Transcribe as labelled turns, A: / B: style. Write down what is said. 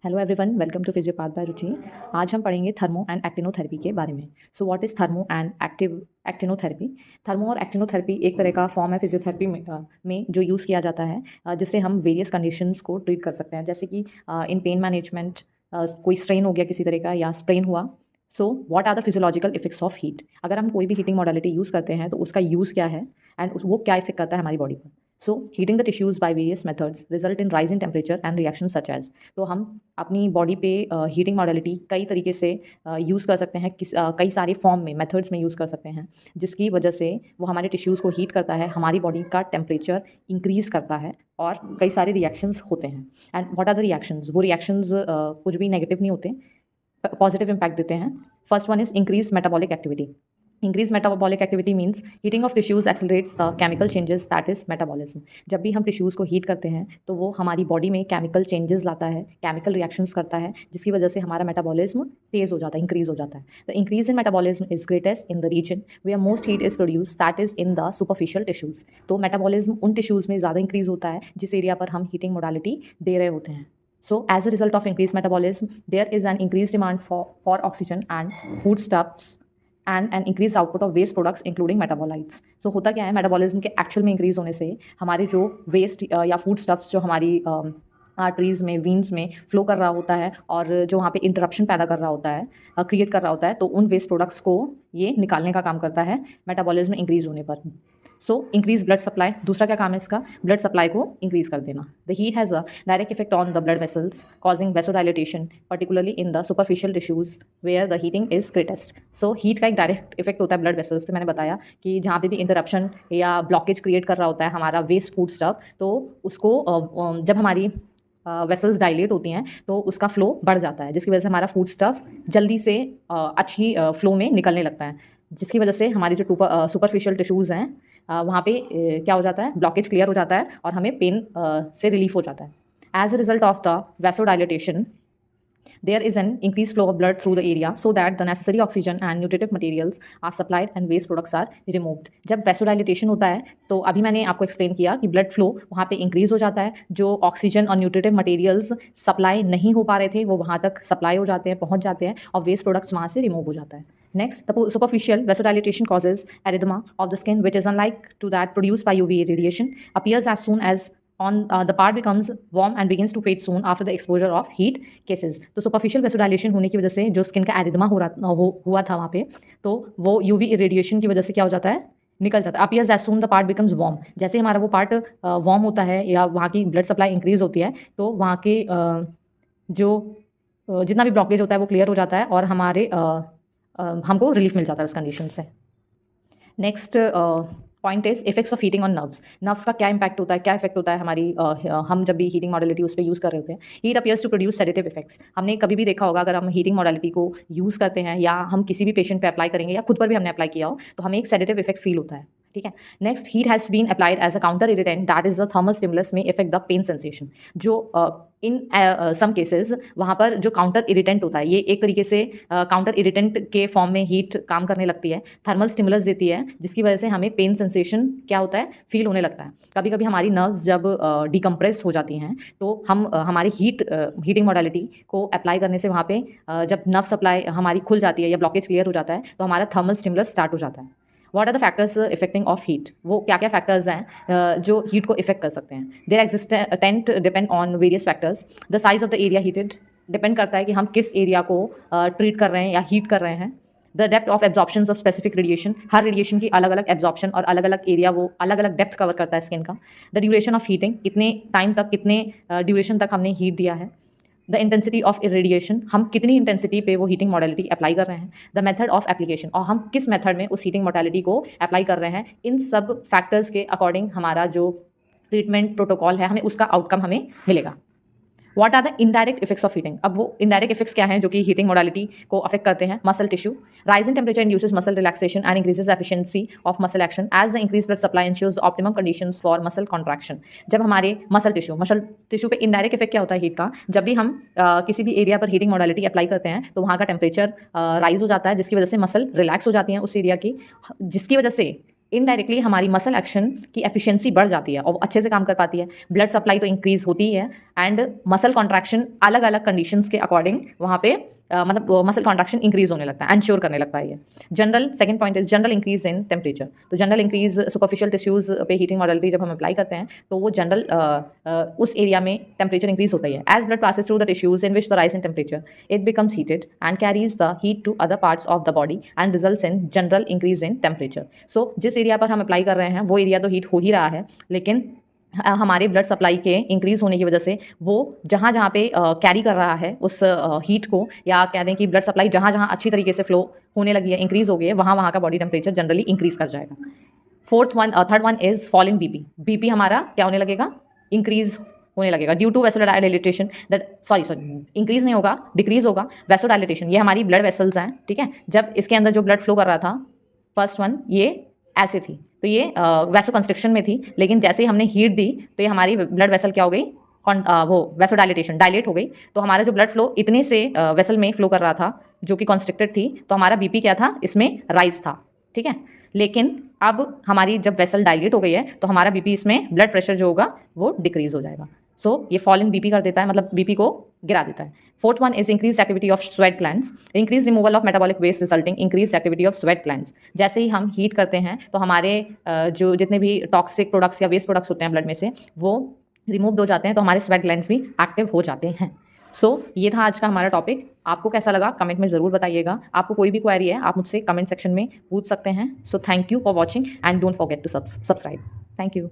A: Hello everyone, welcome to Physiopath by Ruchi. आज हम पढ़ेंगे थर्मो एंड एक्टिनोथेरेपी के बारे में। So what is thermo and actinotherapy. Thermo और एक्टिनोथेरेपी एक तरह का फॉर्म है फिजियोथेरेपी में जो यूज़ किया जाता है, जिससे हम वेरियस कंडीशंस को ट्रीट कर सकते हैं, जैसे कि इन पेन मैनेजमेंट, कोई स्ट्रेन हो गया किसी तरह का या स्प्रेन हुआ। So what are the physiological effects of heat. अगर हम कोई भी हीटिंग मॉडलिटी यूज़ करते हैं तो उसका यूज़ क्या है एंड वो क्या इफेक्ट करता है हमारी बॉडी पर। So heating the tissues by various methods result in rise in temperature and reaction such as. तो हम अपनी बॉडी पे हीटिंग मॉडलिटी कई तरीके से यूज़ कर सकते हैं, कई सारे फॉर्म में मेथड्स में यूज़ कर सकते हैं, जिसकी वजह से वो हमारे टिश्यूज़ को हीट करता है, हमारी बॉडी का टेम्परेचर इंक्रीज़ करता है और कई सारे रिएक्शंस होते हैं। And what are the reactions. वो रिएक्शंस कुछ भी नेगेटिव नहीं होते, पॉजिटिव इम्पैक्ट देते हैं। First one is increase metabolic activity. Increase metabolic activity means heating of tissues accelerates the chemical changes that is metabolism. जब भी हम टिश्यूज़ को हीट करते हैं तो वो हमारी बॉडी में केमिकल चेंजेस लाता है, केमिकल रिएक्शंस करता है, जिसकी वजह से हमारा मेटाबॉलिज्म तेज़ हो जाता है, इंक्रीज हो जाता है। The increase in metabolism is greatest in the region where most heat is produce, that is in the superficial tissues. तो मेटाबॉलिज्म उन टिश्यूज़ में ज़्यादा इंक्रीज होता है जिस एरिया पर हम हीटिंग मोडालिटी दे रहे होते हैं। So, as a result of increased metabolism, there is an increased demand for oxygen and foodstuffs and an increased output of waste products including metabolites. So, होता क्या है, मेटाबॉलिज्म के एक्चुअल में इंक्रीज होने से हमारे जो वेस्ट या फूड स्टफ्स जो हमारी आर्टरीज में, वीन्स में फ्लो कर रहा होता है और जो वहाँ पे इंटरप्शन पैदा कर रहा होता है, क्रिएट कर रहा होता है, तो उन वेस्ट प्रोडक्ट्स को ये निकालने का काम करता है मेटाबॉलिज्म इंक्रीज होने पर। So increase blood supply. दूसरा क्या काम है इसका, ब्लड सप्लाई को इंक्रीज कर देना। The heat has a direct effect on the blood vessels causing vasodilatation particularly in the superficial tissues where the heating is greatest. So heat का एक डायरेक्ट इफेक्ट होता है ब्लड वेसल्स पे। मैंने बताया कि जहाँ पे भी इंटरप्शन या ब्लॉकेज क्रिएट कर रहा होता है हमारा वेस्ट फूड स्टफ, तो उसको जब हमारी वेसल्स डायलेट होती हैं तो उसका फ्लो बढ़ जाता है, जिसकी वजह से हमारा फूड स्टफ जल्दी से अच्छी फ्लो में निकलने लगता है, जिसकी वजह से हमारी जो सुपरफिशियल टिश्यूज़ हैं वहाँ पे क्या हो जाता है, ब्लॉकेज क्लियर हो जाता है और हमें पेन से रिलीफ हो जाता है। As a result of the vasodilatation there is an increased flow of blood through the area so that the necessary oxygen and nutritive materials are supplied and waste products are removed। जब वैसोडाइलेटेशन होता है तो अभी मैंने आपको explain किया कि blood flow वहाँ पे इंक्रीज हो जाता है, जो ऑक्सीजन और न्यूट्रिटिव मटेरियल्स सप्लाई नहीं हो पा रहे थे वो वहाँ तक सप्लाई हो जाते हैं, पहुँच जाते हैं और वेस्ट प्रोडक्ट्स वहाँ से रिमूव हो जाता है। Next, the superficial vasodilatation causes erythema of the skin, which is unlike to that produced by UVA radiation, appears as soon as the part becomes warm and begins to fade soon after the exposure of heat cases। तो superficial vasodilation होने की वजह से जो skin का erythema हुआ था वहाँ पे, तो वो यूवी इरेडिएशन की वजह से क्या हो जाता है, निकल जाता है। Appears as soon the part becomes warm. जैसे हमारा वो पार्ट वार्म होता है या वहाँ की ब्लड सप्लाई इंक्रीज होती है तो वहाँ के जो जितना भी ब्लॉकेज होता है वो क्लियर हो जाता है और हमारे हमको रिलीफ मिल जाता है उस कंडीशन से। Next point is effects of heating on nerves. Nerves का क्या इंपैक्ट होता है, क्या इफेक्ट होता है हमारी हम जब भी हीटिंग मॉडलिटी उस पर यूज़ कर रहे होते हैं। Heat appears to produce sedative effects. हमने कभी भी देखा होगा, अगर हम हीटिंग मॉडलिटी को यूज़ करते हैं या हम किसी भी पेशेंट पे अप्लाई करेंगे या खुद पर भी हमने अप्लाई किया हो तो हमें एक सेडेटिव इफेक्ट फील होता है, ठीक है। Next, heat has been applied as a counter irritant that is the thermal stimulus में इफेक्ट द पेन सेंसेशन। जो इन सम केसेस वहाँ पर जो काउंटर इरिटेंट होता है, ये एक तरीके से काउंटर इरिटेंट के फॉर्म में हीट काम करने लगती है, थर्मल स्टिमुलस देती है, जिसकी वजह से हमें पेन सेंसेशन क्या होता है, फील होने लगता है। कभी कभी हमारी नर्व्स जब डिकम्प्रेस हो जाती हैं तो हम हमारी हीटिंग मॉडलिटी को अप्लाई करने से वहाँ पे जब नर्व सप्लाई हमारी खुल जाती है या ब्लॉकेज क्लियर हो जाता है तो हमारा थर्मल स्टिमुलस स्टार्ट हो जाता है। What are the factors affecting of heat. वो क्या क्या फैक्टर्स हैं जो हीट को इफेक्ट कर सकते हैं। There existent depend on various factors. The size of the area heated depend करता है कि हम किस एरिया को ट्रीट कर रहे हैं या हीट कर रहे हैं। The depth of absorption of specific radiation. Her radiation की अलग अलग एब्जॉर्प्शन और अलग अलग एरिया, वो अलग अलग डेप्थ कवर करता है स्किन का। द ड्यूरेशन ऑफ हीटिंग, कितने टाइम तक, कितने ड्यूरेशन तक हमने हीट दिया है। द इंटेंसिटी ऑफ इरेडिएशन, हम कितनी इंटेंसिटी पे वो हीटिंग मॉडलिटी अप्लाई कर रहे हैं। द मेथड ऑफ एप्लीकेशन, और हम किस मेथड में उस हीटिंग मॉडलिटी को अप्लाई कर रहे हैं। इन सब फैक्टर्स के अकॉर्डिंग हमारा जो ट्रीटमेंट प्रोटोकॉल है, हमें उसका आउटकम हमें मिलेगा। What are the indirect effects of heating. अब वो इनडायरेक्ट इफेक्ट्स क्या हैं जो कि हीटिंग मोडालिटी को अफेक्ट करते हैं। Muscle tissue, rise in temperature induces muscle relaxation and increases efficiency of muscle action as the increase blood supply ensures the optimum conditions for muscle contraction. जब हमारे muscle tissue पे indirect effect क्या होता है heat का, जब भी हम किसी भी एरिया पर हीटिंग मोडालिटी अप्लाई करते हैं तो वहाँ का टेम्परेचर राइज हो जाता है, जिसकी वजह से मसल रिलैक्स हो जाती हैं उस एरिया की, जिसकी वजह से इनडायरेक्टली हमारी मसल एक्शन की एफिशिएंसी बढ़ जाती है और वो अच्छे से काम कर पाती है। ब्लड सप्लाई तो इंक्रीज होती ही है एंड मसल कॉन्ट्रैक्शन अलग अलग कंडीशंस के अकॉर्डिंग वहाँ पे मतलब मसल कॉन्ट्रैक्शन इंक्रीज होने लगता है, एंश्योर करने लगता है ये। General second point is general increase in temperature. तो जनरल इंक्रीज सुपरफिशियल टिश्यूज पे हीटिंग मॉडलिटी जब हम अप्लाई करते हैं तो वो जनरल उस एरिया में टेम्परेचर इंक्रीज होता ही है। As blood passes through the tissues in which the rise in temperature it becomes heated and carries the heat to other parts of the body and results in general increase in temperature. So जिस area पर हम apply कर रहे हैं वो area तो heat हो ही रहा है, लेकिन हमारे ब्लड सप्लाई के इंक्रीज़ होने की वजह से वो जहाँ जहाँ पे कैरी कर रहा है उस हीट को, या कह दें कि ब्लड सप्लाई जहाँ जहाँ अच्छी तरीके से फ्लो होने लगी है, इंक्रीज़ हो गई है, वहाँ वहाँ का बॉडी टेम्परेचर जनरली इंक्रीज़ कर जाएगा। Third one is fall in BP. BP हमारा क्या होने लगेगा, इंक्रीज़ होने लगेगा ड्यू टू वैसोडाइलेटेशन। इंक्रीज़ नहीं होगा, डिक्रीज़ होगा। वैसोडाइलेटेशन, ये हमारी ब्लड वेसल्स हैं, ठीक है। जब इसके अंदर जो ब्लड फ्लो कर रहा था, फर्स्ट वन ये ऐसे थी तो ये वैसो कंस्ट्रिक्शन में थी, लेकिन जैसे ही हमने हीट दी तो ये हमारी ब्लड वेसल क्या हो गई, वो वैसो डायलेट हो गई। तो हमारा जो ब्लड फ्लो इतने से वेसल में फ्लो कर रहा था जो कि कॉन्स्ट्रिक्टेड थी, तो हमारा बीपी क्या था, इसमें राइज था, ठीक है। लेकिन अब हमारी जब वेसल डायलेट हो गई है तो हमारा बीपी, इसमें ब्लड प्रेशर जो होगा वो डिक्रीज हो जाएगा। सो ये फॉल इन बीपी कर देता है, मतलब बीपी को गिरा देता है। Fourth one is increase activity of sweat glands. Increase removal of metabolic waste resulting increase activity of sweat glands. जैसे ही हम हीट करते हैं तो हमारे जो जितने भी टॉक्सिक प्रोडक्ट्स या वेस्ट प्रोडक्ट्स होते हैं ब्लड में से, वो रिमूव हो जाते हैं, तो हमारे स्वेट ग्लैंड्स भी एक्टिव हो जाते हैं। सो ये था आज का हमारा टॉपिक। आपको कैसा लगा कमेंट में ज़रूर बताइएगा। आपको कोई भी क्वेरी है आप मुझसे कमेंट सेक्शन में पूछ सकते हैं। So thank you for watching and don't forget to subscribe. Thank you.